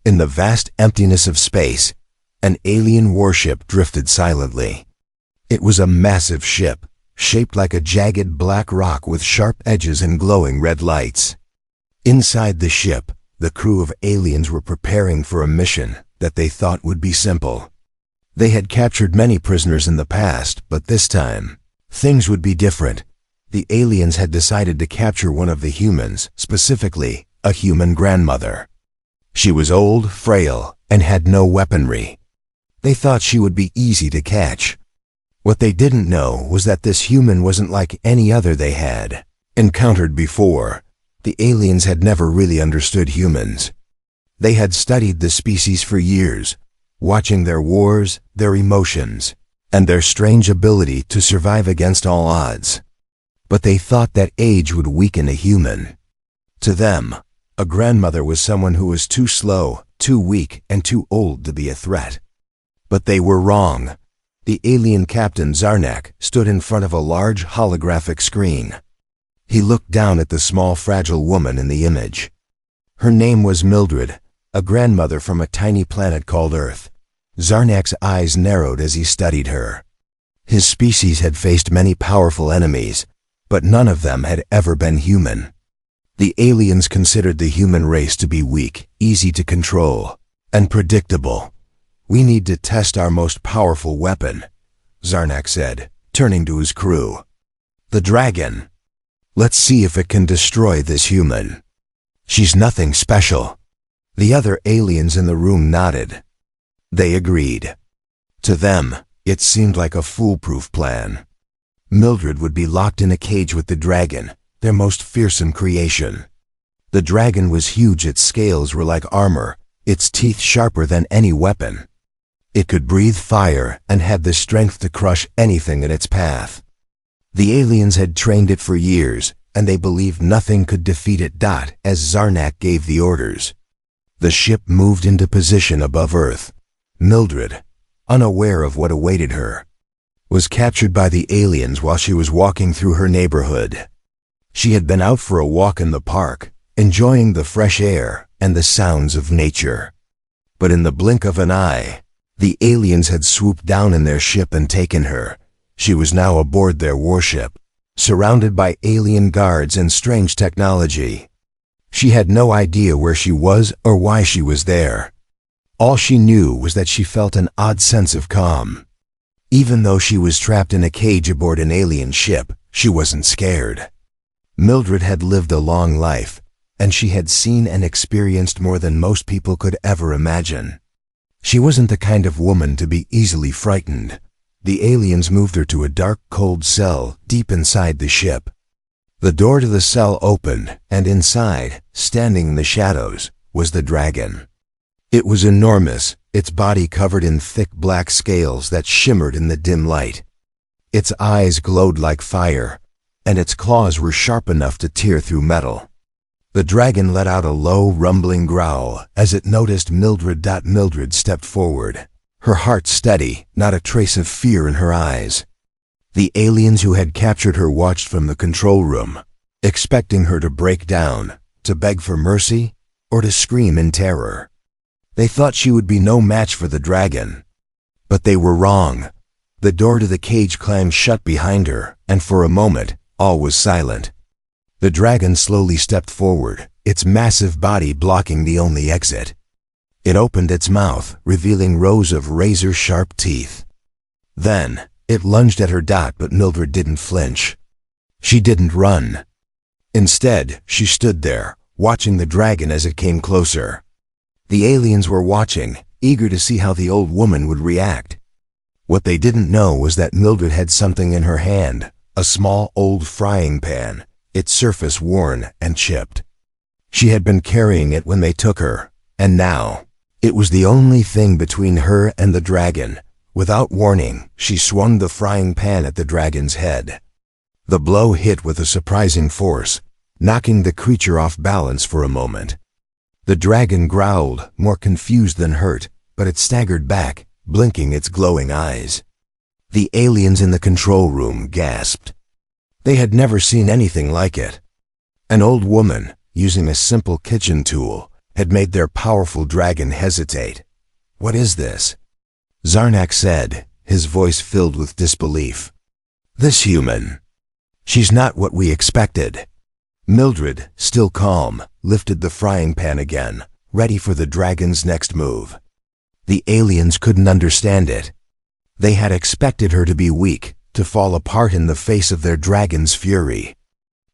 In the vast emptiness of space, an alien warship drifted silently. It was a massive ship, shaped like a jagged black rock with sharp edges and glowing red lights. Inside the ship, the crew of aliens were preparing for a mission that they thought would be simple. They had captured many prisoners in the past, but this time, things would be different. The aliens had decided to capture one of the humans, specifically a human grandmother. She was old, frail, and had no weaponry. They thought she would be easy to catch. What they didn't know was that this human wasn't like any other they had encountered before. The aliens had never really understood humans. They had studied the species for years, watching their wars, their emotions, and their strange ability to survive against all odds. But they thought that age would weaken a human. To them, a grandmother was someone who was too slow, too weak, and too old to be a threat. But they were wrong. The alien captain Zarnak stood in front of a large holographic screen. He looked down at the small, fragile woman in the image. Her name was Mildred, a grandmother from a tiny planet called Earth. Zarnak's eyes narrowed as he studied her. His species had faced many powerful enemies, but none of them had ever been human. The aliens considered the human race to be weak, easy to control, and predictable. "We need to test our most powerful weapon," Zarnak said, turning to his crew. "The dragon. Let's see if it can destroy this human. She's nothing special." The other aliens in the room nodded. They agreed. To them, it seemed like a foolproof plan. Mildred would be locked in a cage with the dragon, their most fearsome creation. The dragon was huge, its scales were like armor, its teeth sharper than any weapon. It could breathe fire and had the strength to crush anything in its path. The aliens had trained it for years, and they believed nothing could defeat it. As Zarnak gave the orders, the ship moved into position above Earth. Mildred, unaware of what awaited her, was captured by the aliens while she was walking through her neighborhood. She had been out for a walk in the park, enjoying the fresh air and the sounds of nature. But in the blink of an eye, the aliens had swooped down in their ship and taken her. She was now aboard their warship, surrounded by alien guards and strange technology. She had no idea where she was or why she was there. All she knew was that she felt an odd sense of calm. Even though she was trapped in a cage aboard an alien ship, she wasn't scared. Mildred had lived a long life, and she had seen and experienced more than most people could ever imagine. She wasn't the kind of woman to be easily frightened. The aliens moved her to a dark, cold cell deep inside the ship. The door to the cell opened, and inside, standing in the shadows, was the dragon. It was enormous, its body covered in thick black scales that shimmered in the dim light. Its eyes glowed like fire, and its claws were sharp enough to tear through metal. The dragon let out a low, rumbling growl as it noticed Mildred. Mildred stepped forward, her heart steady, not a trace of fear in her eyes. The aliens who had captured her watched from the control room, expecting her to break down, to beg for mercy, or to scream in terror. They thought she would be no match for the dragon. But they were wrong. The door to the cage clanged shut behind her, and for a moment, all was silent. The dragon slowly stepped forward, its massive body blocking the only exit. It opened its mouth, revealing rows of razor-sharp teeth. Then, it lunged at her. But Mildred didn't flinch. She didn't run. Instead, she stood there, watching the dragon as it came closer. The aliens were watching, eager to see how the old woman would react. What they didn't know was that Mildred had something in her hand, a small old frying pan, its surface worn and chipped. She had been carrying it when they took her, and now, it was the only thing between her and the dragon. Without warning, she swung the frying pan at the dragon's head. The blow hit with a surprising force, knocking the creature off balance for a moment. The dragon growled, more confused than hurt, but it staggered back, blinking its glowing eyes. The aliens in the control room gasped. They had never seen anything like it. An old woman, using a simple kitchen tool, had made their powerful dragon hesitate. "What is this?" Zarnak said, his voice filled with disbelief. "This human. She's not what we expected." Mildred, still calm, lifted the frying pan again, ready for the dragon's next move. The aliens couldn't understand it. They had expected her to be weak, to fall apart in the face of their dragon's fury.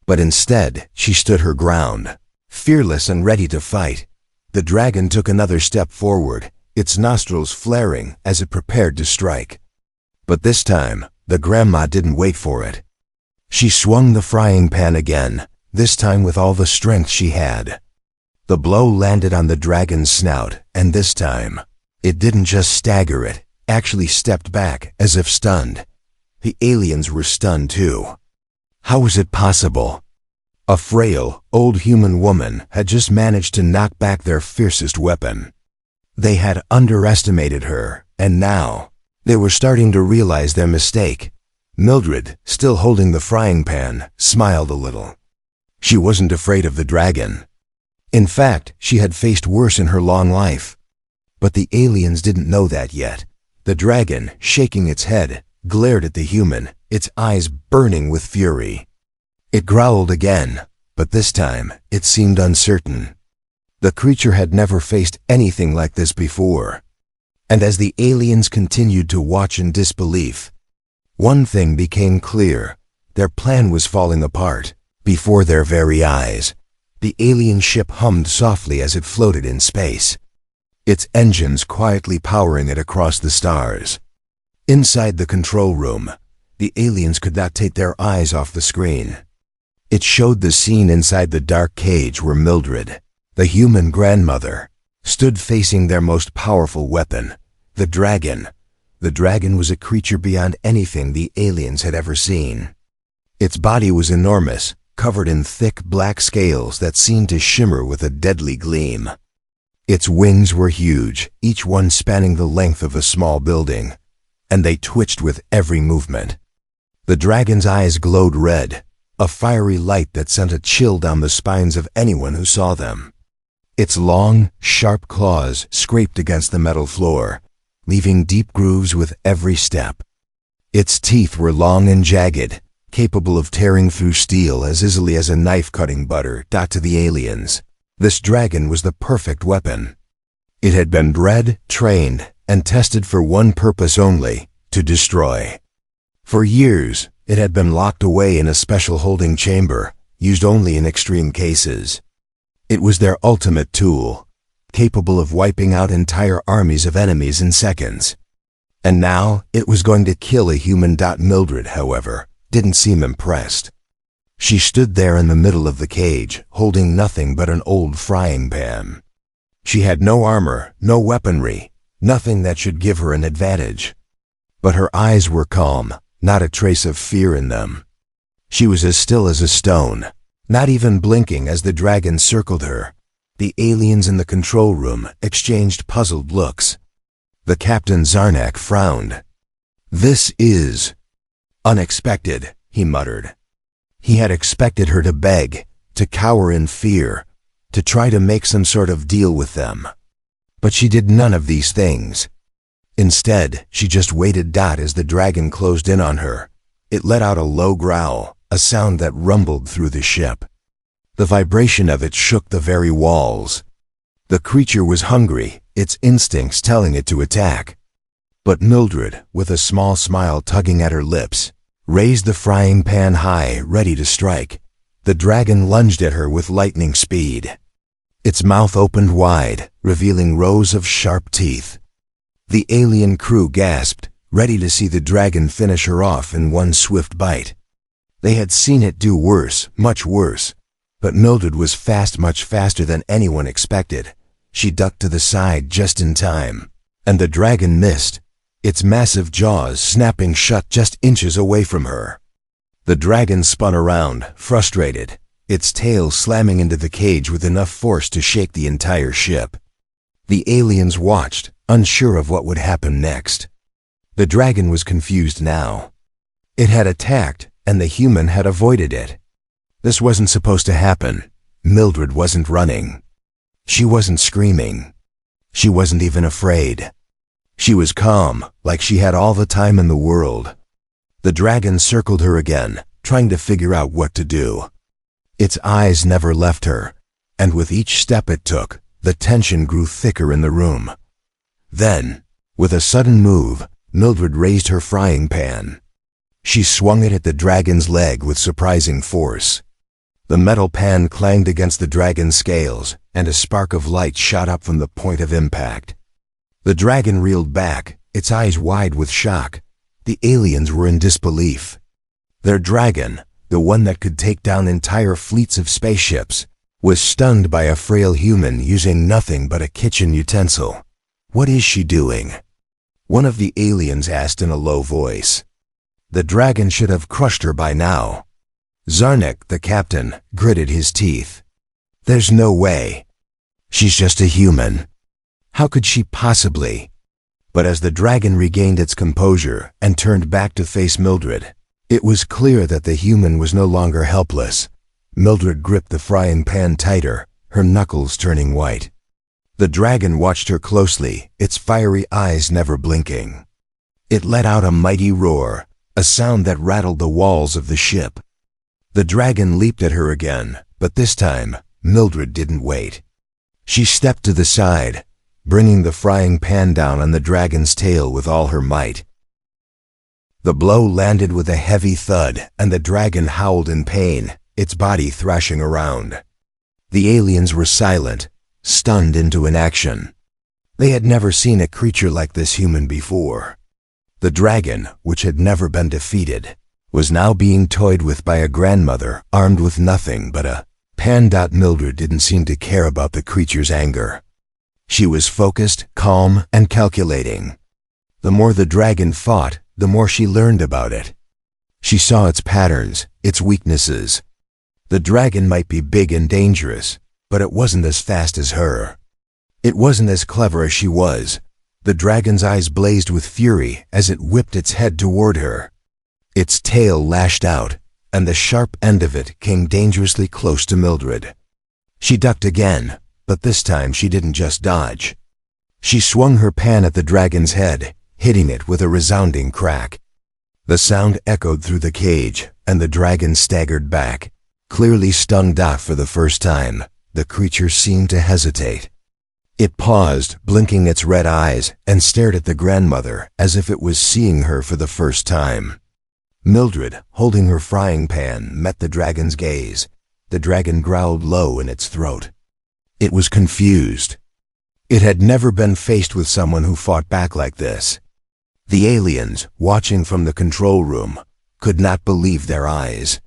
But instead, she stood her ground, fearless and ready to fight. The dragon took another step forward, its nostrils flaring as it prepared to strike. But this time, the grandma didn't wait for it. She swung the frying pan again, this time with all the strength she had. The blow landed on the dragon's snout, and this time, it didn't just stagger it, actually stepped back as if stunned. The aliens were stunned too. How was it possible? A frail, old human woman had just managed to knock back their fiercest weapon. They had underestimated her, and now, they were starting to realize their mistake. Mildred, still holding the frying pan, smiled a little. She wasn't afraid of the dragon. In fact, she had faced worse in her long life. But the aliens didn't know that yet. The dragon, shaking its head, glared at the human, its eyes burning with fury. It growled again, but this time it seemed uncertain. The creature had never faced anything like this before. And as the aliens continued to watch in disbelief, one thing became clear. Their plan was falling apart. Before their very eyes, the alien ship hummed softly as it floated in space, its engines quietly powering it across the stars. Inside the control room, the aliens could not take their eyes off the screen. It showed the scene inside the dark cage where Mildred, the human grandmother, stood facing their most powerful weapon, the dragon. The dragon was a creature beyond anything the aliens had ever seen. Its body was enormous, covered in thick black scales that seemed to shimmer with a deadly gleam. Its wings were huge, each one spanning the length of a small building, and they twitched with every movement. The dragon's eyes glowed red, a fiery light that sent a chill down the spines of anyone who saw them. Its long, sharp claws scraped against the metal floor, leaving deep grooves with every step. Its teeth were long and jagged, capable of tearing through steel as easily as a knife cutting butter. To the aliens, this dragon was the perfect weapon. It had been bred, trained, and tested for one purpose only, to destroy. For years, it had been locked away in a special holding chamber, used only in extreme cases. It was their ultimate tool, capable of wiping out entire armies of enemies in seconds. And now, it was going to kill a human. Mildred, however, didn't seem impressed. She stood there in the middle of the cage, holding nothing but an old frying pan. She had no armor, no weaponry, nothing that should give her an advantage. But her eyes were calm, not a trace of fear in them. She was as still as a stone, not even blinking as the dragon circled her. The aliens in the control room exchanged puzzled looks. The Captain Zarnak frowned. "This is unexpected," he muttered. He had expected her to beg, to cower in fear, to try to make some sort of deal with them. But she did none of these things. Instead, she just waited. As the dragon closed in on her, it let out a low growl, a sound that rumbled through the ship. The vibration of it shook the very walls. The creature was hungry, its instincts telling it to attack. But Mildred, with a small smile tugging at her lips, raised the frying pan high, ready to strike. The dragon lunged at her with lightning speed. Its mouth opened wide, revealing rows of sharp teeth. The alien crew gasped, ready to see the dragon finish her off in one swift bite. They had seen it do worse, much worse. But Mildred was fast, much faster than anyone expected. She ducked to the side just in time, and the dragon missed, its massive jaws snapping shut just inches away from her. The dragon spun around, frustrated, its tail slamming into the cage with enough force to shake the entire ship. The aliens watched, unsure of what would happen next. The dragon was confused now. It had attacked, and the human had avoided it. This wasn't supposed to happen. Mildred wasn't running. She wasn't screaming. She wasn't even afraid. She was calm, like she had all the time in the world. The dragon circled her again, trying to figure out what to do. Its eyes never left her, and with each step it took, the tension grew thicker in the room. Then, with a sudden move, Mildred raised her frying pan. She swung it at the dragon's leg with surprising force. The metal pan clanged against the dragon's scales, and a spark of light shot up from the point of impact. The dragon reeled back, its eyes wide with shock. The aliens were in disbelief. Their dragon, the one that could take down entire fleets of spaceships, was stunned by a frail human using nothing but a kitchen utensil. "What is she doing?" one of the aliens asked in a low voice. The dragon should have crushed her by now. Zarnik, the captain, gritted his teeth. "There's no way. She's just a human. How could she possibly?" But as the dragon regained its composure and turned back to face Mildred, it was clear that the human was no longer helpless. Mildred gripped the frying pan tighter, her knuckles turning white. The dragon watched her closely, its fiery eyes never blinking. It let out a mighty roar, a sound that rattled the walls of the ship. The dragon leaped at her again, but this time, Mildred didn't wait. She stepped to the side, bringing the frying pan down on the dragon's tail with all her might. The blow landed with a heavy thud, and the dragon howled in pain, its body thrashing around. The aliens were silent, stunned into inaction. They had never seen a creature like this human before. The dragon, which had never been defeated, was now being toyed with by a grandmother armed with nothing but a pan. Mildred didn't seem to care about the creature's anger. She was focused, calm, and calculating. The more the dragon fought, the more she learned about it. She saw its patterns, its weaknesses. The dragon might be big and dangerous, but it wasn't as fast as her. It wasn't as clever as she was. The dragon's eyes blazed with fury as it whipped its head toward her. Its tail lashed out, and the sharp end of it came dangerously close to Mildred. She ducked again, but this time she didn't just dodge. She swung her pan at the dragon's head, hitting it with a resounding crack. The sound echoed through the cage, and the dragon staggered back. Clearly stung. For the first time, the creature seemed to hesitate. It paused, blinking its red eyes, and stared at the grandmother as if it was seeing her for the first time. Mildred, holding her frying pan, met the dragon's gaze. The dragon growled low in its throat. It was confused. It had never been faced with someone who fought back like this. The aliens, watching from the control room, could not believe their eyes.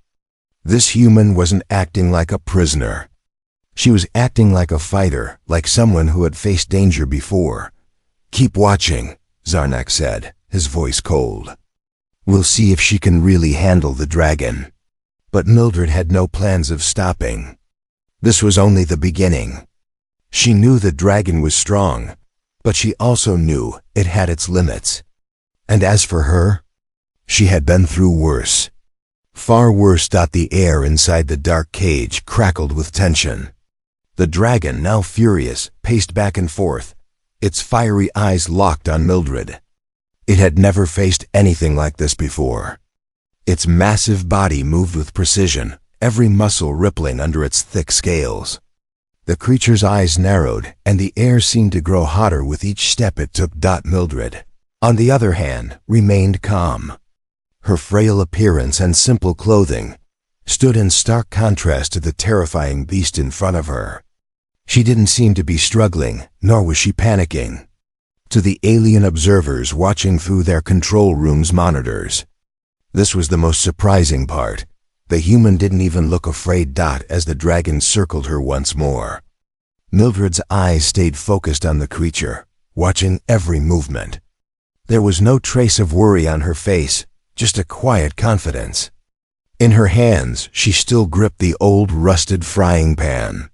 This human wasn't acting like a prisoner. She was acting like a fighter, like someone who had faced danger before. "Keep watching," Zarnak said, his voice cold. "We'll see if she can really handle the dragon." But Mildred had no plans of stopping. This was only the beginning. She knew the dragon was strong, but she also knew it had its limits. And as for her, she had been through worse. Far worse. The air inside the dark cage crackled with tension. The dragon, now furious, paced back and forth, its fiery eyes locked on Mildred. It had never faced anything like this before. Its massive body moved with precision, every muscle rippling under its thick scales. The creature's eyes narrowed, and the air seemed to grow hotter with each step it took. Mildred, on the other hand, remained calm. Her frail appearance and simple clothing stood in stark contrast to the terrifying beast in front of her. She didn't seem to be struggling, nor was she panicking. To the alien observers watching through their control room's monitors, this was the most surprising part. The human didn't even look afraid. As the dragon circled her once more, Mildred's eyes stayed focused on the creature, watching every movement. There was no trace of worry on her face, just a quiet confidence. In her hands, she still gripped the old, rusted frying pan.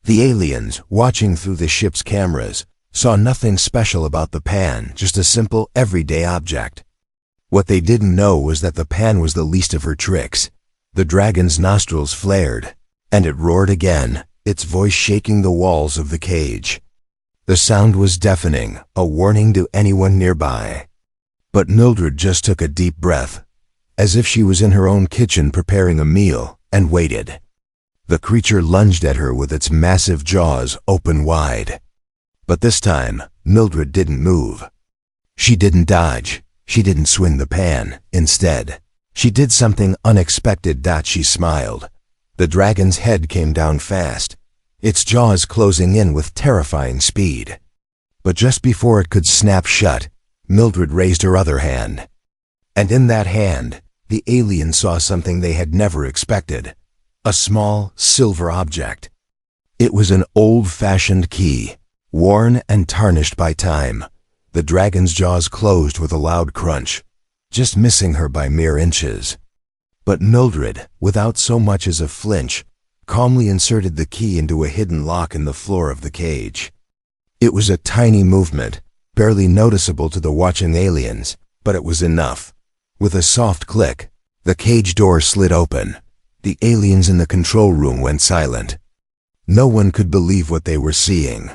The aliens, watching through the ship's cameras, saw nothing special about the pan, just a simple, everyday object. What they didn't know was that the pan was the least of her tricks. The dragon's nostrils flared, and it roared again, its voice shaking the walls of the cage. The sound was deafening, a warning to anyone nearby. But Mildred just took a deep breath, as if she was in her own kitchen preparing a meal, and waited. The creature lunged at her with its massive jaws open wide. But this time, Mildred didn't move. She didn't dodge. She didn't swing the pan. Instead, she did something unexpected. She smiled. The dragon's head came down fast, its jaws closing in with terrifying speed. But just before it could snap shut, Mildred raised her other hand. And in that hand, the aliens saw something they had never expected. A small, silver object. It was an old-fashioned key, worn and tarnished by time. The dragon's jaws closed with a loud crunch, just missing her by mere inches. But Mildred, without so much as a flinch, calmly inserted the key into a hidden lock in the floor of the cage. It was a tiny movement, barely noticeable to the watching aliens, but it was enough. With a soft click, the cage door slid open. The aliens in the control room went silent. No one could believe what they were seeing.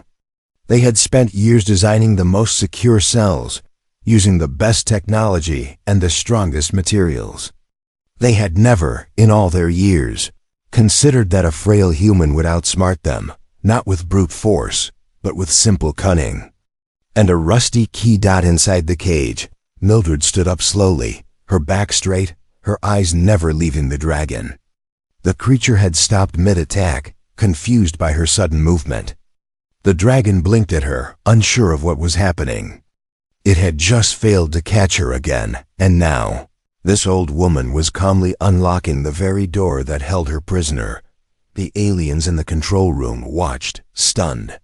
They had spent years designing the most secure cells, using the best technology and the strongest materials. They had never, in all their years, considered that a frail human would outsmart them, not with brute force, but with simple cunning. And a rusty key dot inside the cage, Mildred stood up slowly, her back straight, her eyes never leaving the dragon. The creature had stopped mid-attack, confused by her sudden movement. The dragon blinked at her, unsure of what was happening. It had just failed to catch her again, and now, this old woman was calmly unlocking the very door that held her prisoner. The aliens in the control room watched, stunned.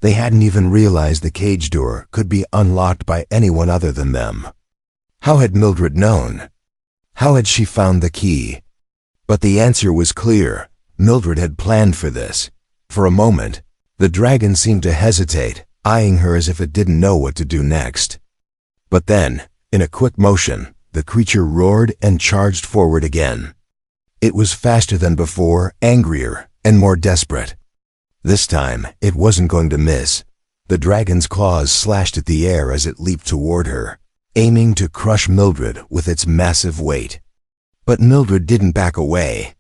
They hadn't even realized the cage door could be unlocked by anyone other than them. How had Mildred known? How had she found the key? But the answer was clear. Mildred had planned for this. For a moment, the dragon seemed to hesitate, eyeing her as if it didn't know what to do next. But then, in a quick motion, the creature roared and charged forward again. It was faster than before, angrier, and more desperate. This time, it wasn't going to miss. The dragon's claws slashed at the air as it leaped toward her, aiming to crush Mildred with its massive weight. But Mildred didn't back away.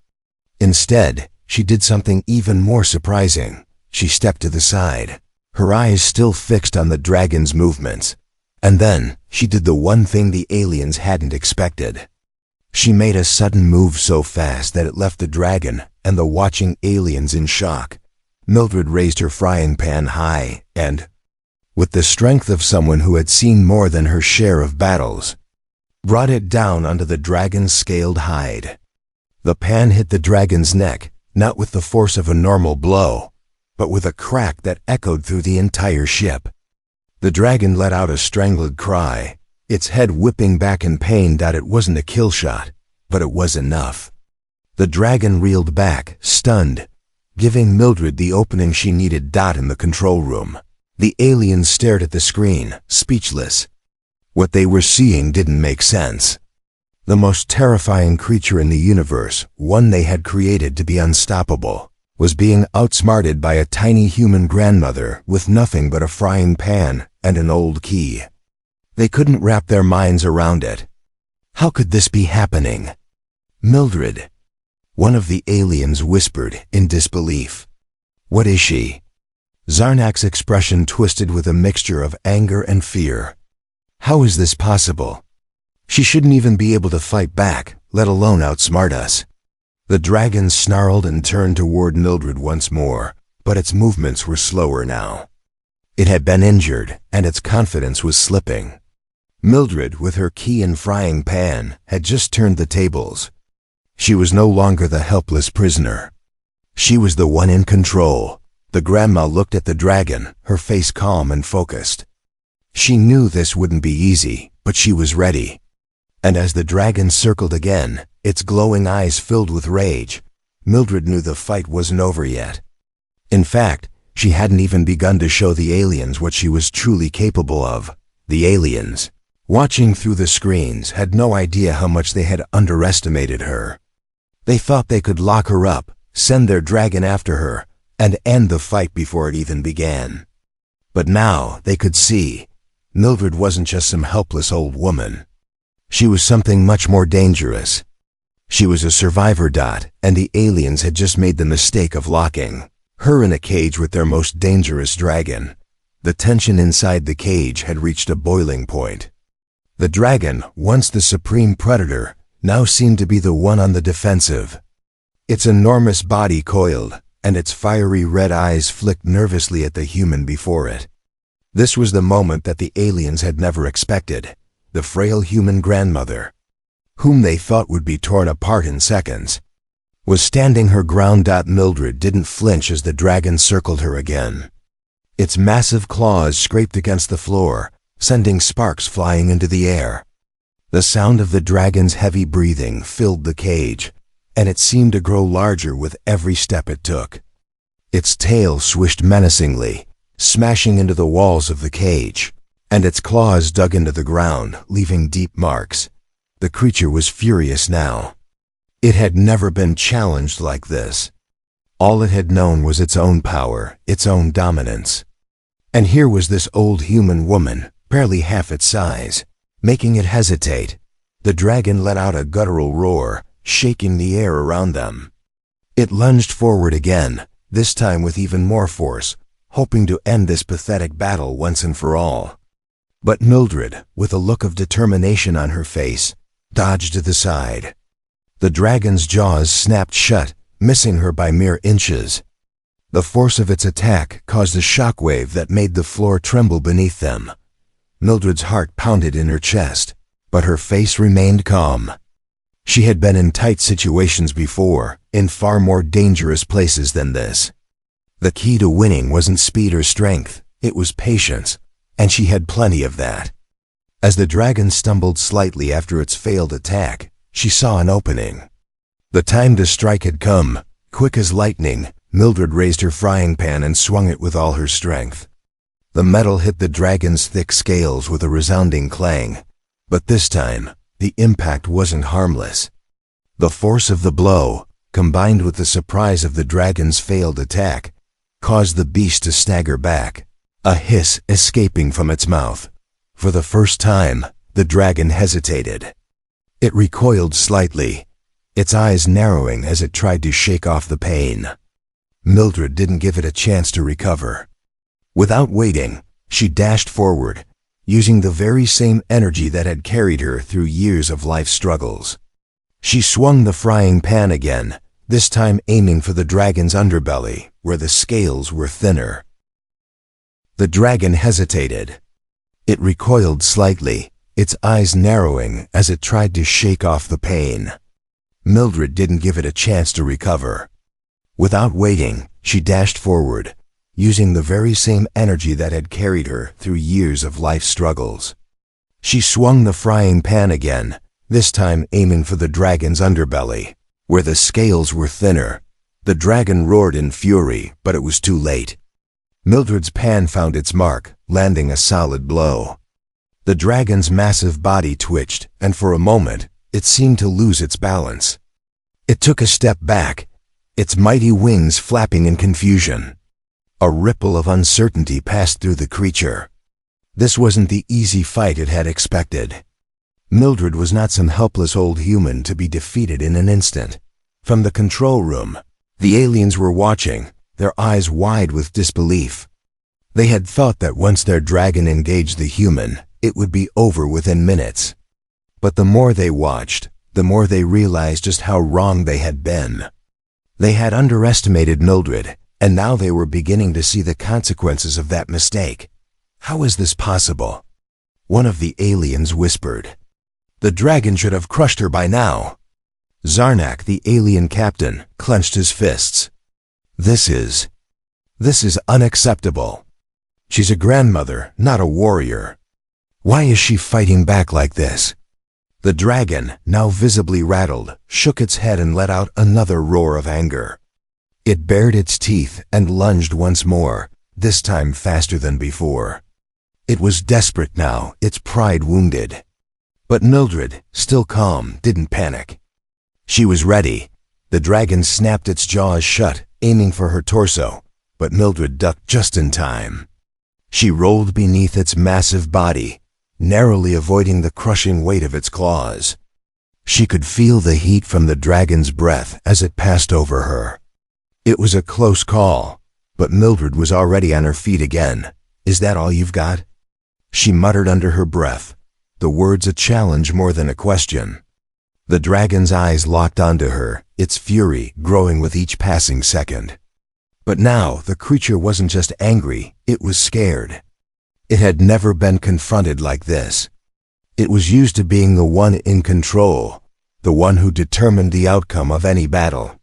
Instead, she did something even more surprising. She stepped to the side, her eyes still fixed on the dragon's movements. And then, she did the one thing the aliens hadn't expected. She made a sudden move so fast that it left the dragon and the watching aliens in shock. Mildred raised her frying pan high and, with the strength of someone who had seen more than her share of battles, brought it down onto the dragon's scaled hide. The pan hit the dragon's neck, not with the force of a normal blow, but with a crack that echoed through the entire ship. The dragon let out a strangled cry, its head whipping back in pain. It wasn't a kill shot, but it was enough. The dragon reeled back, stunned, giving Mildred the opening she needed. In the control room, the aliens stared at the screen, speechless. What they were seeing didn't make sense. The most terrifying creature in the universe, one they had created to be unstoppable, was being outsmarted by a tiny human grandmother with nothing but a frying pan and an old key. They couldn't wrap their minds around it. How could this be happening? Mildred, one of the aliens whispered in disbelief. What is she? Zarnak's expression twisted with a mixture of anger and fear. How is this possible? She shouldn't even be able to fight back, let alone outsmart us. The dragon snarled and turned toward Mildred once more, but its movements were slower now. It had been injured, and its confidence was slipping. Mildred, with her key and frying pan, had just turned the tables. She was no longer the helpless prisoner. She was the one in control. The grandma looked at the dragon, her face calm and focused. She knew this wouldn't be easy, but she was ready. And as the dragon circled again, its glowing eyes filled with rage, Mildred knew the fight wasn't over yet. In fact, she hadn't even begun to show the aliens what she was truly capable of. The aliens, watching through the screens, had no idea how much they had underestimated her. They thought they could lock her up, send their dragon after her, and end the fight before it even began. But now they could see Mildred wasn't just some helpless old woman. She was something much more dangerous. She was a survivor. And the aliens had just made the mistake of locking her in a cage with their most dangerous dragon. The tension inside the cage had reached a boiling point. The dragon, once the supreme predator, now seemed to be the one on the defensive. Its enormous body coiled, and its fiery red eyes flicked nervously at the human before it. This was the moment that the aliens had never expected. The frail human grandmother, whom they thought would be torn apart in seconds, was standing her ground. Mildred didn't flinch as the dragon circled her again. Its massive claws scraped against the floor, sending sparks flying into the air. The sound of the dragon's heavy breathing filled the cage, and it seemed to grow larger with every step it took. Its tail swished menacingly, smashing into the walls of the cage, and its claws dug into the ground, leaving deep marks. The creature was furious now. It had never been challenged like this. All it had known was its own power, its own dominance. And here was this old human woman, barely half its size, making it hesitate. The dragon let out a guttural roar, shaking the air around them. It lunged forward again, this time with even more force, hoping to end this pathetic battle once and for all. But Mildred, with a look of determination on her face, dodged to the side. The dragon's jaws snapped shut, missing her by mere inches. The force of its attack caused a shockwave that made the floor tremble beneath them. Mildred's heart pounded in her chest, but her face remained calm. She had been in tight situations before, in far more dangerous places than this. The key to winning wasn't speed or strength, it was patience, and she had plenty of that. As the dragon stumbled slightly after its failed attack, she saw an opening. The time to strike had come. Quick as lightning, Mildred raised her frying pan and swung it with all her strength. The metal hit the dragon's thick scales with a resounding clang, but this time, the impact wasn't harmless. The force of the blow, combined with the surprise of the dragon's failed attack, caused the beast to stagger back, a hiss escaping from its mouth. For the first time, the dragon hesitated. It recoiled slightly, its eyes narrowing as it tried to shake off the pain. Mildred didn't give it a chance to recover. Without waiting, she dashed forward, using the very same energy that had carried her through years of life struggles. She swung the frying pan again, this time aiming for the dragon's underbelly, where the scales were thinner. The dragon hesitated. It recoiled slightly, its eyes narrowing as it tried to shake off the pain. Mildred didn't give it a chance to recover. Without waiting, she dashed forward, using the very same energy that had carried her through years of life struggles. She swung the frying pan again, this time aiming for the dragon's underbelly, where the scales were thinner. The dragon roared in fury, but it was too late. Mildred's pan found its mark, landing a solid blow. The dragon's massive body twitched, and for a moment, it seemed to lose its balance. It took a step back, its mighty wings flapping in confusion. A ripple of uncertainty passed through the creature. This wasn't the easy fight it had expected. Mildred was not some helpless old human to be defeated in an instant. From the control room, the aliens were watching, their eyes wide with disbelief. They had thought that once their dragon engaged the human, it would be over within minutes. But the more they watched, the more they realized just how wrong they had been. They had underestimated Mildred, and now they were beginning to see the consequences of that mistake. How is this possible? One of the aliens whispered. The dragon should have crushed her by now. Zarnak, the alien captain, clenched his fists. This is unacceptable. She's a grandmother, not a warrior. Why is she fighting back like this? The dragon, now visibly rattled, shook its head and let out another roar of anger. It bared its teeth and lunged once more, this time faster than before. It was desperate now, its pride wounded. But Mildred, still calm, didn't panic. She was ready. The dragon snapped its jaws shut, aiming for her torso, but Mildred ducked just in time. She rolled beneath its massive body, narrowly avoiding the crushing weight of its claws. She could feel the heat from the dragon's breath as it passed over her. It was a close call, but Mildred was already on her feet again. "Is that all you've got?" she muttered under her breath, the words a challenge more than a question. The dragon's eyes locked onto her, its fury growing with each passing second. But now the creature wasn't just angry, it was scared. It had never been confronted like this. It was used to being the one in control, the one who determined the outcome of any battle.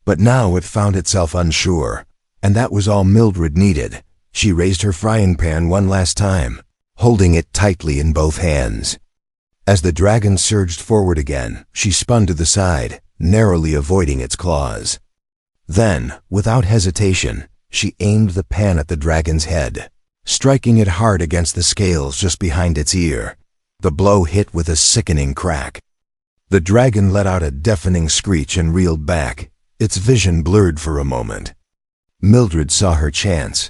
But now it found itself unsure, and that was all Mildred needed. She raised her frying pan one last time, holding it tightly in both hands. As the dragon surged forward again, she spun to the side, narrowly avoiding its claws. Then, without hesitation, she aimed the pan at the dragon's head, striking it hard against the scales just behind its ear. The blow hit with a sickening crack. The dragon let out a deafening screech and reeled back, its vision blurred for a moment. Mildred saw her chance.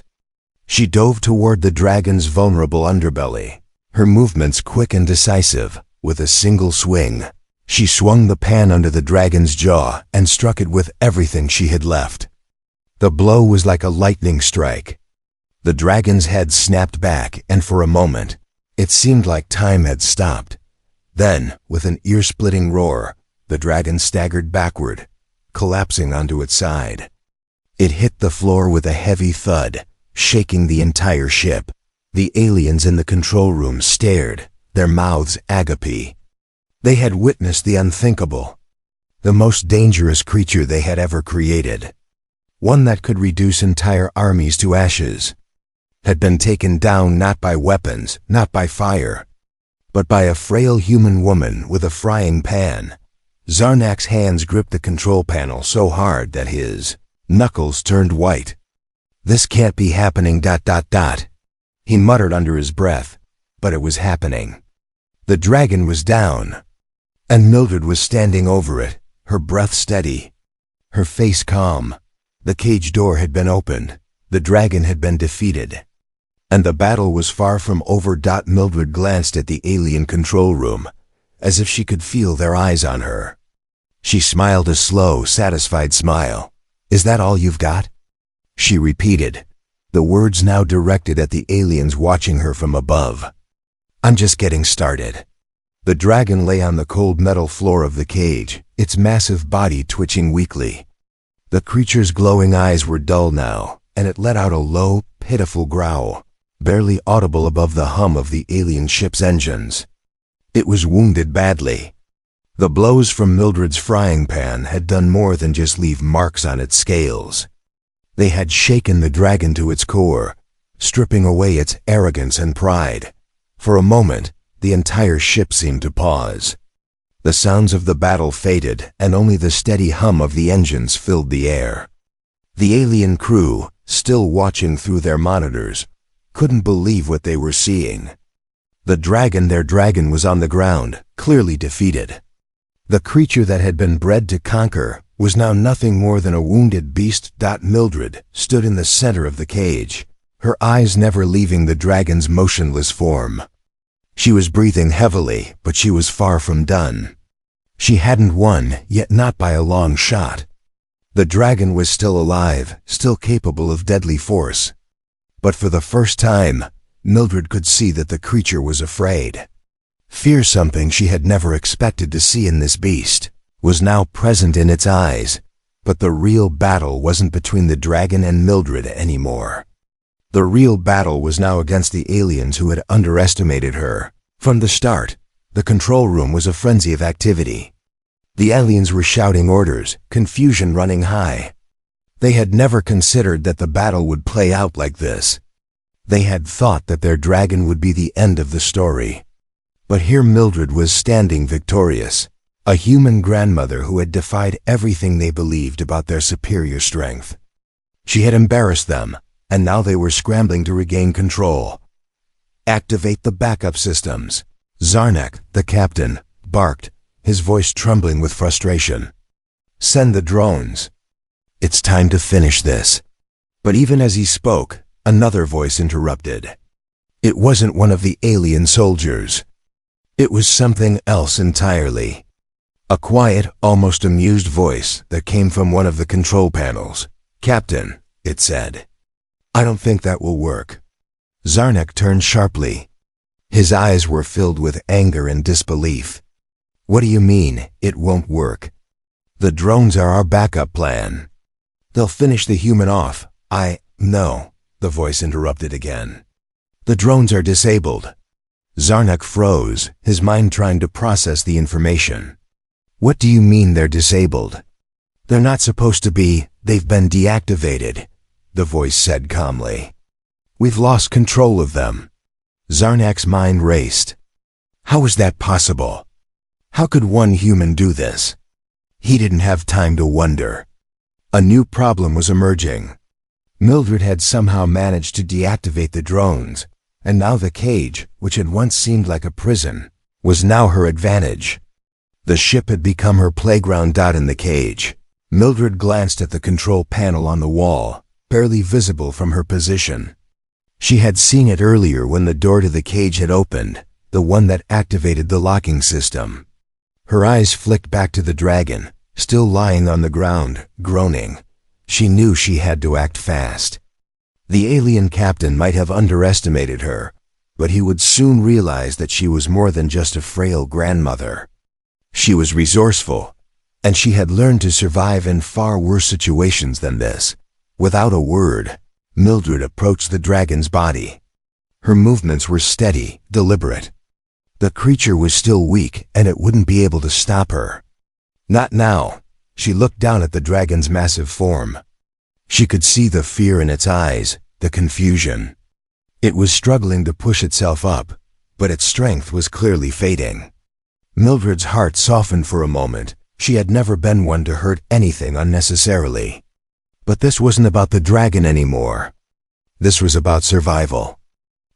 She dove toward the dragon's vulnerable underbelly, her movements quick and decisive. With a single swing, she swung the pan under the dragon's jaw and struck it with everything she had left. The blow was like a lightning strike. The dragon's head snapped back, and for a moment, it seemed like time had stopped. Then, with an ear-splitting roar, the dragon staggered backward, collapsing onto its side. It hit the floor with a heavy thud, shaking the entire ship. The aliens in the control room stared, their mouths agape. They had witnessed the unthinkable, the most dangerous creature they had ever created. One that could reduce entire armies to ashes, had been taken down not by weapons, not by fire, but by a frail human woman with a frying pan. Zarnak's hands gripped the control panel so hard that his knuckles turned white. "This can't be happening, ... he muttered under his breath, but it was happening. The dragon was down, and Mildred was standing over it, her breath steady, her face calm. The cage door had been opened, the dragon had been defeated, and the battle was far from over. Mildred glanced at the alien control room, as if she could feel their eyes on her. She smiled a slow, satisfied smile. "Is that all you've got?" she repeated, the words now directed at the aliens watching her from above. "I'm just getting started." The dragon lay on the cold metal floor of the cage, its massive body twitching weakly. The creature's glowing eyes were dull now, and it let out a low, pitiful growl, barely audible above the hum of the alien ship's engines. It was wounded badly. The blows from Mildred's frying pan had done more than just leave marks on its scales. They had shaken the dragon to its core, stripping away its arrogance and pride. For a moment, the entire ship seemed to pause. The sounds of the battle faded, and only the steady hum of the engines filled the air. The alien crew, still watching through their monitors, couldn't believe what they were seeing. Their dragon was on the ground, clearly defeated. The creature that had been bred to conquer was now nothing more than a wounded beast. Mildred stood in the center of the cage, her eyes never leaving the dragon's motionless form. She was breathing heavily, but she was far from done. She hadn't won, yet not by a long shot. The dragon was still alive, still capable of deadly force. But for the first time, Mildred could see that the creature was afraid. Fear, something she had never expected to see in this beast, was now present in its eyes. But the real battle wasn't between the dragon and Mildred anymore. The real battle was now against the aliens who had underestimated her. From the start, the control room was a frenzy of activity. The aliens were shouting orders, confusion running high. They had never considered that the battle would play out like this. They had thought that their dragon would be the end of the story. But here Mildred was standing victorious, a human grandmother who had defied everything they believed about their superior strength. She had embarrassed them, and now they were scrambling to regain control. "Activate the backup systems," Zarnak, the captain, barked, his voice trembling with frustration. "Send the drones. It's time to finish this." But even as he spoke, another voice interrupted. It wasn't one of the alien soldiers. It was something else entirely. A quiet, almost amused voice that came from one of the control panels. "Captain," it said. "I don't think that will work." Zarnak turned sharply. His eyes were filled with anger and disbelief. "What do you mean, it won't work?" "The drones are our backup plan. They'll finish the human off." No," the voice interrupted again. "The drones are disabled." Zarnak froze, his mind trying to process the information. "What do you mean they're disabled?" "They're not supposed to be. They've been deactivated," the voice said calmly. "We've lost control of them." Zarnak's mind raced. How was that possible? How could one human do this? He didn't have time to wonder. A new problem was emerging. Mildred had somehow managed to deactivate the drones, and now the cage, which had once seemed like a prison, was now her advantage. The ship had become her playground. In the cage, Mildred glanced at the control panel on the wall, barely visible from her position. She had seen it earlier when the door to the cage had opened, the one that activated the locking system. Her eyes flicked back to the dragon, still lying on the ground, groaning. She knew she had to act fast. The alien captain might have underestimated her, but he would soon realize that she was more than just a frail grandmother. She was resourceful, and she had learned to survive in far worse situations than this. Without a word, Mildred approached the dragon's body. Her movements were steady, deliberate. The creature was still weak, and it wouldn't be able to stop her. Not now. She looked down at the dragon's massive form. She could see the fear in its eyes, the confusion. It was struggling to push itself up, but its strength was clearly fading. Mildred's heart softened for a moment. She had never been one to hurt anything unnecessarily. But this wasn't about the dragon anymore. This was about survival.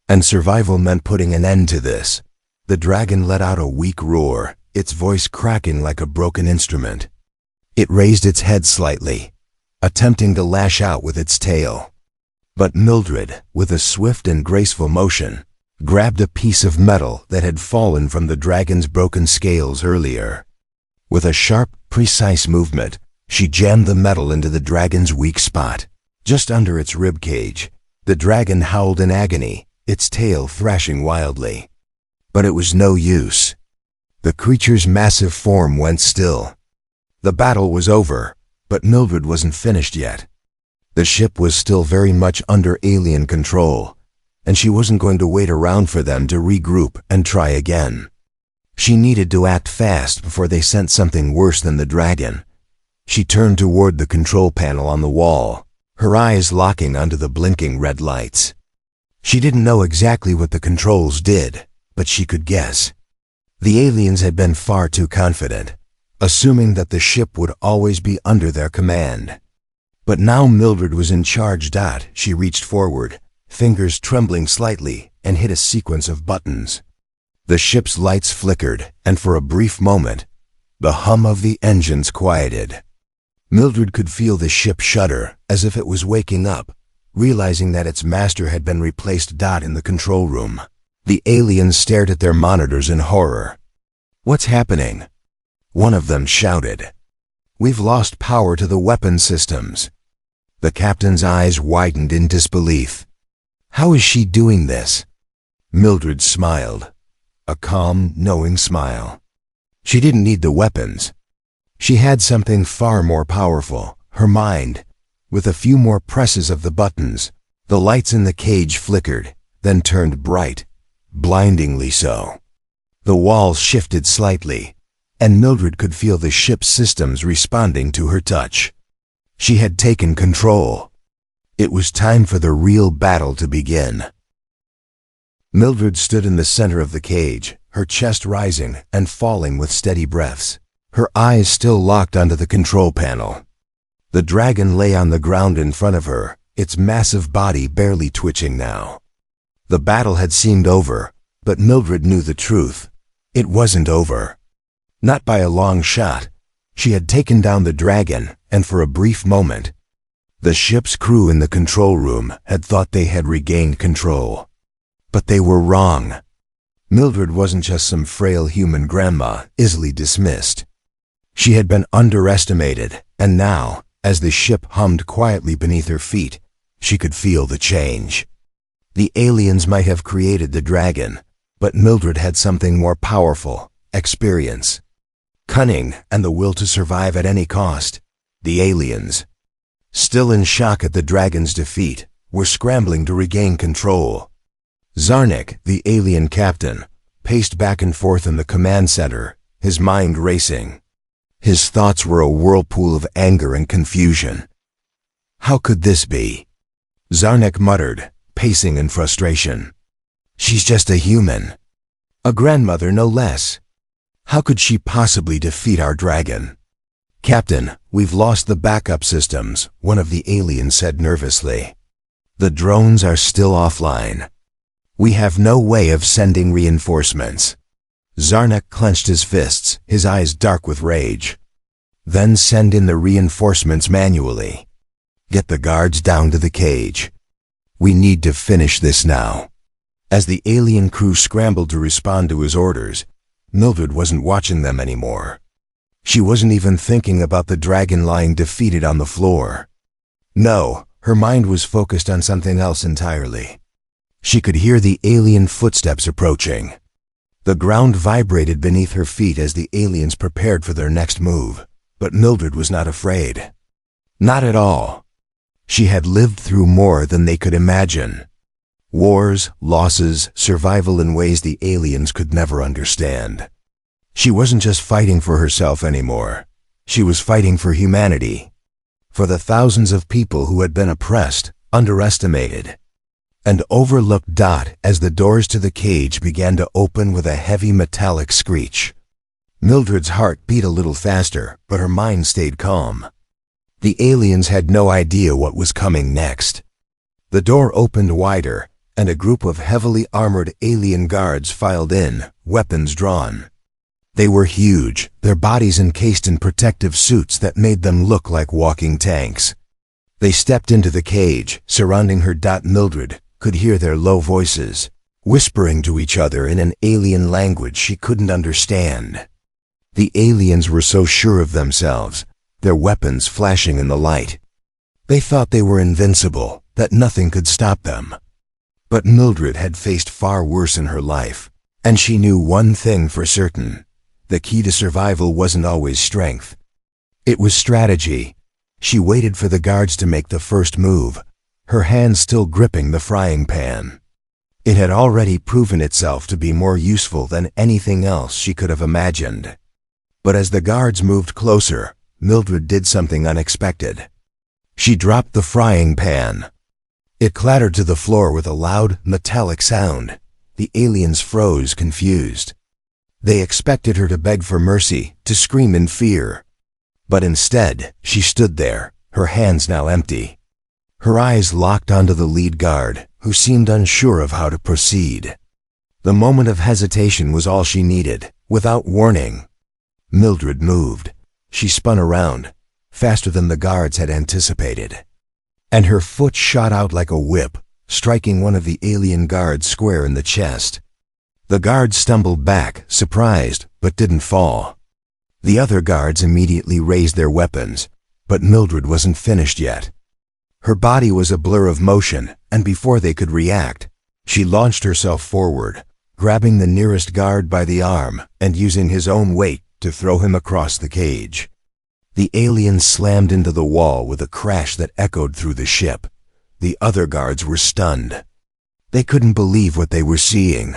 And survival meant putting an end to this. The dragon let out a weak roar, its voice cracking like a broken instrument. It raised its head slightly, attempting to lash out with its tail. But Mildred, with a swift and graceful motion, grabbed a piece of metal that had fallen from the dragon's broken scales earlier. With a sharp, precise movement, she jammed the metal into the dragon's weak spot. Just under its rib cage, the dragon howled in agony, its tail thrashing wildly. But it was no use. The creature's massive form went still. The battle was over, but Mildred wasn't finished yet. The ship was still very much under alien control, and she wasn't going to wait around for them to regroup and try again. She needed to act fast before they sent something worse than the dragon. She turned toward the control panel on the wall, her eyes locking onto the blinking red lights. She didn't know exactly what the controls did, but she could guess. The aliens had been far too confident, assuming that the ship would always be under their command. But now Mildred was in charge. She reached forward, fingers trembling slightly, and hit a sequence of buttons. The ship's lights flickered, and for a brief moment, the hum of the engines quieted. Mildred could feel the ship shudder, as if it was waking up, realizing that its master had been replaced. In the control room, the aliens stared at their monitors in horror. "What's happening?" one of them shouted. "We've lost power to the weapon systems." The captain's eyes widened in disbelief. "How is she doing this?" Mildred smiled, a calm, knowing smile. She didn't need the weapons. She had something far more powerful, her mind. With a few more presses of the buttons, the lights in the cage flickered, then turned bright, blindingly so. The walls shifted slightly, and Mildred could feel the ship's systems responding to her touch. She had taken control. It was time for the real battle to begin. Mildred stood in the center of the cage, her chest rising and falling with steady breaths, her eyes still locked onto the control panel. The dragon lay on the ground in front of her, its massive body barely twitching now. The battle had seemed over, but Mildred knew the truth. It wasn't over. Not by a long shot. She had taken down the dragon, and for a brief moment, The ship's crew in the control room had thought they had regained control. But they were wrong. Mildred wasn't just some frail human grandma, easily dismissed. She had been underestimated, and now, as the ship hummed quietly beneath her feet, she could feel the change. The aliens might have created the dragon, but Mildred had something more powerful: experience, cunning, and the will to survive at any cost. The aliens, still in shock at the dragon's defeat, were scrambling to regain control. Zarnik, the alien captain, paced back and forth in the command center, his mind racing. His thoughts were a whirlpool of anger and confusion. How could this be? Zarnik muttered, pacing in frustration. She's just a human. A grandmother, no less. How could she possibly defeat our dragon? Captain, we've lost the backup systems, one of the aliens said nervously. The drones are still offline. We have no way of sending reinforcements. Zarnik clenched his fists, his eyes dark with rage. Then send in the reinforcements manually. Get the guards down to the cage. We need to finish this now. As the alien crew scrambled to respond to his orders, Mildred wasn't watching them anymore. She wasn't even thinking about the dragon lying defeated on the floor. No, her mind was focused on something else entirely. She could hear the alien footsteps approaching. The ground vibrated beneath her feet as the aliens prepared for their next move, but Mildred was not afraid. Not at all. She had lived through more than they could imagine. Wars, losses, survival in ways the aliens could never understand. She wasn't just fighting for herself anymore. She was fighting for humanity. For the thousands of people who had been oppressed, underestimated, and overlooked. As the doors to the cage began to open with a heavy metallic screech, Mildred's heart beat a little faster, but her mind stayed calm. The aliens had no idea what was coming next. The door opened wider, and a group of heavily armored alien guards filed in, weapons drawn. They were huge, their bodies encased in protective suits that made them look like walking tanks. They stepped into the cage, surrounding her. Mildred could hear their low voices, whispering to each other in an alien language she couldn't understand. The aliens were so sure of themselves, their weapons flashing in the light. They thought they were invincible, that nothing could stop them. But Mildred had faced far worse in her life, and she knew one thing for certain. The key to survival wasn't always strength. It was strategy. She waited for the guards to make the first move, her hands still gripping the frying pan. It had already proven itself to be more useful than anything else she could have imagined. But as the guards moved closer, Mildred did something unexpected. She dropped the frying pan. It clattered to the floor with a loud, metallic sound. The aliens froze, confused. They expected her to beg for mercy, to scream in fear. But instead, she stood there, her hands now empty. Her eyes locked onto the lead guard, who seemed unsure of how to proceed. The moment of hesitation was all she needed. Without warning, Mildred moved. She spun around, faster than the guards had anticipated. And her foot shot out like a whip, striking one of the alien guards square in the chest. The guard stumbled back, surprised, but didn't fall. The other guards immediately raised their weapons, but Mildred wasn't finished yet. Her body was a blur of motion, and before they could react, she launched herself forward, grabbing the nearest guard by the arm and using his own weight to throw him across the cage. The alien slammed into the wall with a crash that echoed through the ship. The other guards were stunned. They couldn't believe what they were seeing.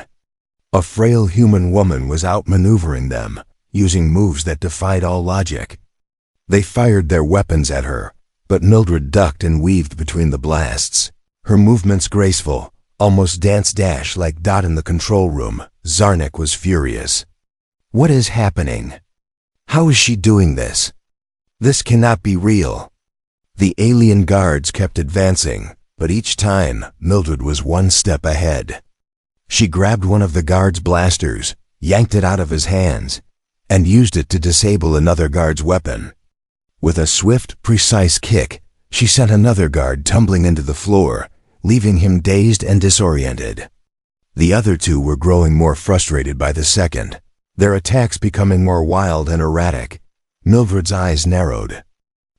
A frail human woman was outmaneuvering them, using moves that defied all logic. They fired their weapons at her, but Mildred ducked and weaved between the blasts. Her movements graceful, almost dance-dash like Dot in the control room. Zarnik was furious. What is happening? How is she doing this? This cannot be real. The alien guards kept advancing, but each time, Mildred was one step ahead. She grabbed one of the guard's blasters, yanked it out of his hands, and used it to disable another guard's weapon. With a swift, precise kick, she sent another guard tumbling into the floor, leaving him dazed and disoriented. The other two were growing more frustrated by the second, their attacks becoming more wild and erratic. Mildred's eyes narrowed.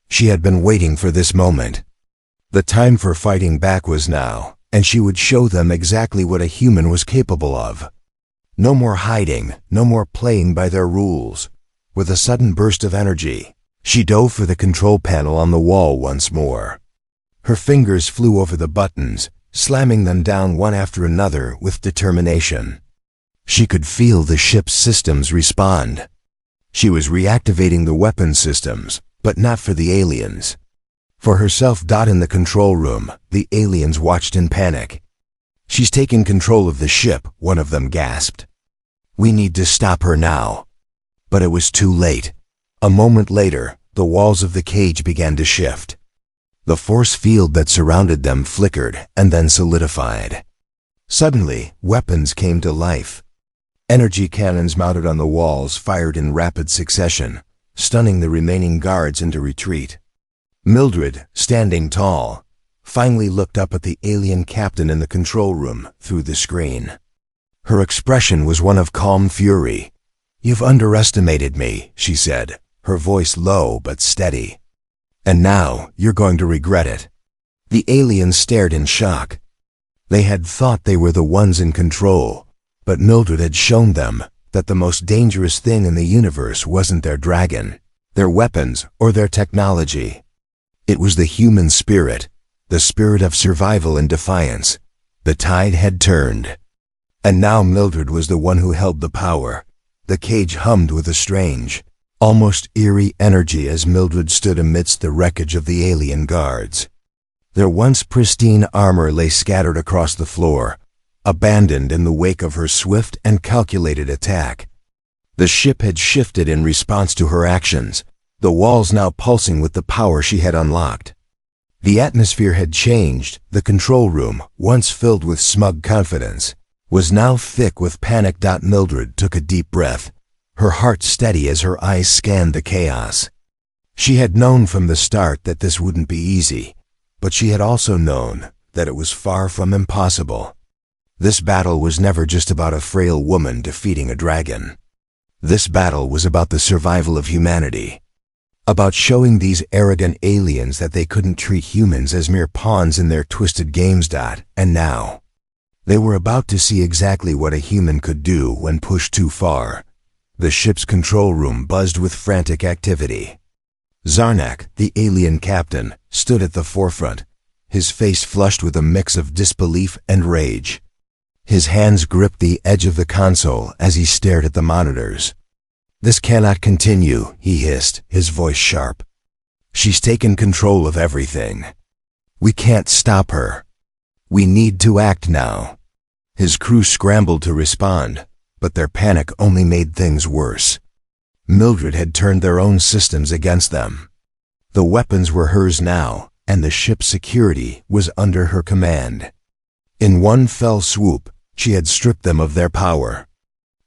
She had been waiting for this moment. The time for fighting back was now, and she would show them exactly what a human was capable of. No more hiding, no more playing by their rules. With a sudden burst of energy, she dove for the control panel on the wall once more. Her fingers flew over the buttons, slamming them down one after another with determination. She could feel the ship's systems respond. She was reactivating the weapon systems, but not for the aliens. For herself, in the control room, the aliens watched in panic. "She's taken control of the ship," one of them gasped. "We need to stop her now." But it was too late. A moment later, the walls of the cage began to shift. The force field that surrounded them flickered and then solidified. Suddenly, weapons came to life. Energy cannons mounted on the walls fired in rapid succession, stunning the remaining guards into retreat. Mildred, standing tall, finally looked up at the alien captain in the control room through the screen. Her expression was one of calm fury. "You've underestimated me," she said, her voice low but steady. "And now you're going to regret it." The aliens stared in shock. They had thought they were the ones in control, but Mildred had shown them that the most dangerous thing in the universe wasn't their dragon, their weapons, or their technology. It was the human spirit, the spirit of survival and defiance. The tide had turned. And now Mildred was the one who held the power. The cage hummed with a strange, almost eerie energy as Mildred stood amidst the wreckage of the alien guards. Their once pristine armor lay scattered across the floor, abandoned in the wake of her swift and calculated attack. The ship had shifted in response to her actions, the walls now pulsing with the power she had unlocked. The atmosphere had changed. The control room, once filled with smug confidence, was now thick with panic. Mildred took a deep breath, her heart steady as her eyes scanned the chaos. She had known from the start that this wouldn't be easy, but she had also known that it was far from impossible. This battle was never just about a frail woman defeating a dragon. This battle was about the survival of humanity, about showing these arrogant aliens that they couldn't treat humans as mere pawns in their twisted games. And now, they were about to see exactly what a human could do when pushed too far. The ship's control room buzzed with frantic activity. Zarnak, the alien captain, stood at the forefront, his face flushed with a mix of disbelief and rage. His hands gripped the edge of the console as he stared at the monitors. "This cannot continue," he hissed, his voice sharp. "She's taken control of everything. We can't stop her. We need to act now." His crew scrambled to respond, but their panic only made things worse. Mildred had turned their own systems against them. The weapons were hers now, and the ship's security was under her command. In one fell swoop, she had stripped them of their power.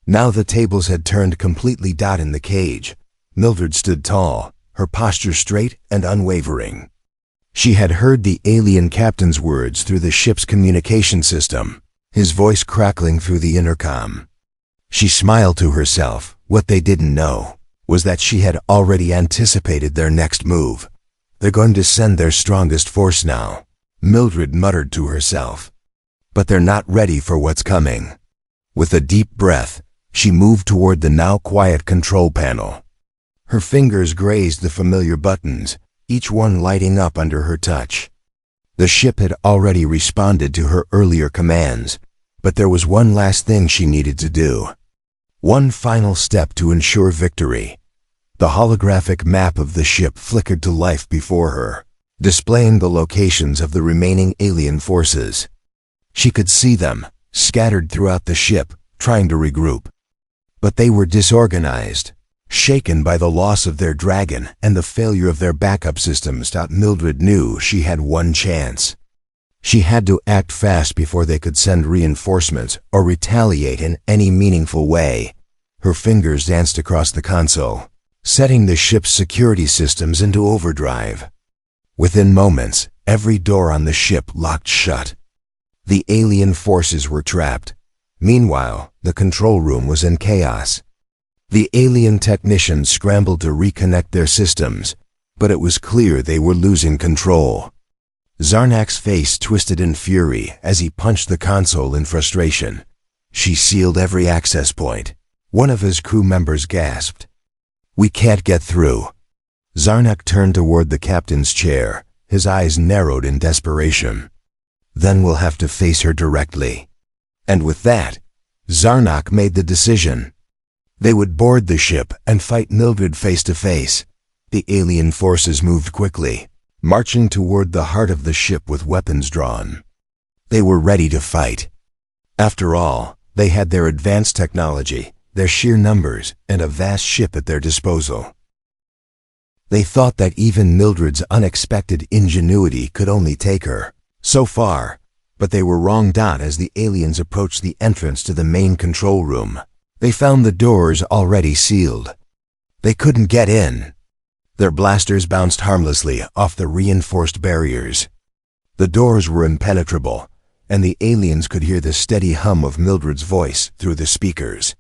Now the tables had turned completely. In the cage, Mildred stood tall, her posture straight and unwavering. She had heard the alien captain's words through the ship's communication system, his voice crackling through the intercom. She smiled to herself. What they didn't know was that she had already anticipated their next move. "They're going to send their strongest force now," Mildred muttered to herself. "But they're not ready for what's coming." With a deep breath, she moved toward the now quiet control panel. Her fingers grazed the familiar buttons, each one lighting up under her touch. The ship had already responded to her earlier commands, but there was one last thing she needed to do. One final step to ensure victory. The holographic map of the ship flickered to life before her, displaying the locations of the remaining alien forces. She could see them, scattered throughout the ship, trying to regroup. But they were disorganized, shaken by the loss of their dragon and the failure of their backup systems. Mildred knew she had one chance. She had to act fast before they could send reinforcements or retaliate in any meaningful way. Her fingers danced across the console, setting the ship's security systems into overdrive. Within moments, every door on the ship locked shut. The alien forces were trapped. Meanwhile, the control room was in chaos. The alien technicians scrambled to reconnect their systems, but it was clear they were losing control. Zarnak's face twisted in fury as he punched the console in frustration. She sealed every access point. One of his crew members gasped. "We can't get through." Zarnak turned toward the captain's chair, his eyes narrowed in desperation. "Then we'll have to face her directly." And with that, Zarnak made the decision. They would board the ship and fight Mildred face to face. The alien forces moved quickly, marching toward the heart of the ship with weapons drawn. They were ready to fight. After all, they had their advanced technology, their sheer numbers, and a vast ship at their disposal. They thought that even Mildred's unexpected ingenuity could only take her so far, but they were wrong. As the aliens approached the entrance to the main control room, they found the doors already sealed. They couldn't get in. Their blasters bounced harmlessly off the reinforced barriers. The doors were impenetrable, and the aliens could hear the steady hum of Mildred's voice through the speakers.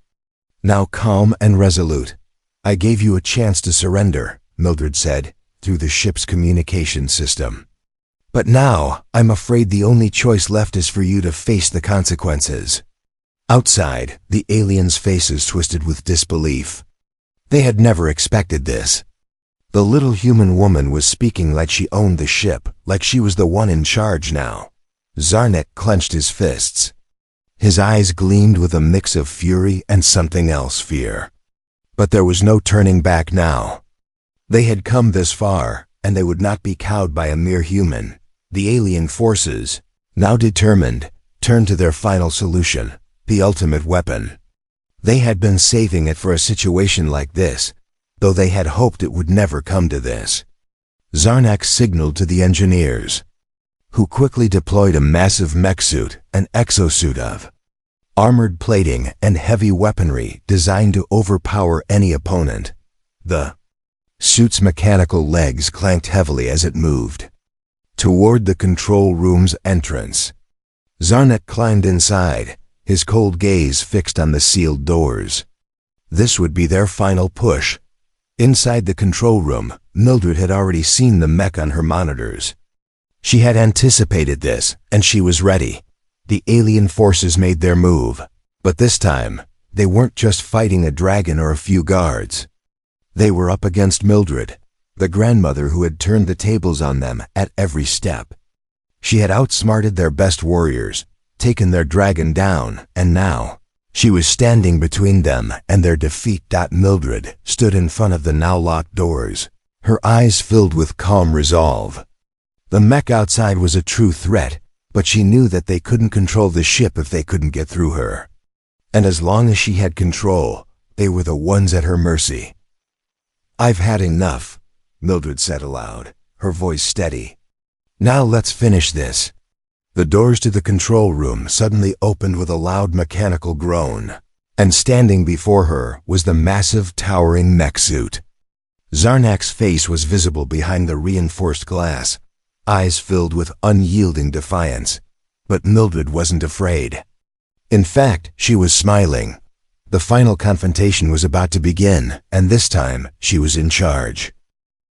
"Now calm and resolute. I gave you a chance to surrender," Mildred said, through the ship's communication system. "But now, I'm afraid the only choice left is for you to face the consequences." Outside, the aliens' faces twisted with disbelief. They had never expected this. The little human woman was speaking like she owned the ship, like she was the one in charge now. Zarnak clenched his fists. His eyes gleamed with a mix of fury and something else, fear. But there was no turning back now. They had come this far, and they would not be cowed by a mere human. The alien forces, now determined, turned to their final solution, the ultimate weapon. They had been saving it for a situation like this, though they had hoped it would never come to this. Zarnak signaled to the engineers, who quickly deployed a massive mech suit, an exosuit of armored plating and heavy weaponry designed to overpower any opponent. The suit's mechanical legs clanked heavily as it moved toward the control room's entrance. Zarnak climbed inside, his cold gaze fixed on the sealed doors. This would be their final push. Inside the control room, Mildred had already seen the mech on her monitors. She had anticipated this, and she was ready. The alien forces made their move, but this time, they weren't just fighting a dragon or a few guards. They were up against Mildred, the grandmother who had turned the tables on them at every step. She had outsmarted their best warriors, taken their dragon down, and now, she was standing between them and their defeat. Mildred stood in front of the now locked doors, her eyes filled with calm resolve. The mech outside was a true threat, but she knew that they couldn't control the ship if they couldn't get through her. And as long as she had control, they were the ones at her mercy. "I've had enough," Mildred said aloud, her voice steady. "Now let's finish this." The doors to the control room suddenly opened with a loud mechanical groan, and standing before her was the massive, towering mech suit. Zarnak's face was visible behind the reinforced glass, eyes filled with unyielding defiance. But Mildred wasn't afraid. In fact, she was smiling. The final confrontation was about to begin, and this time she was in charge.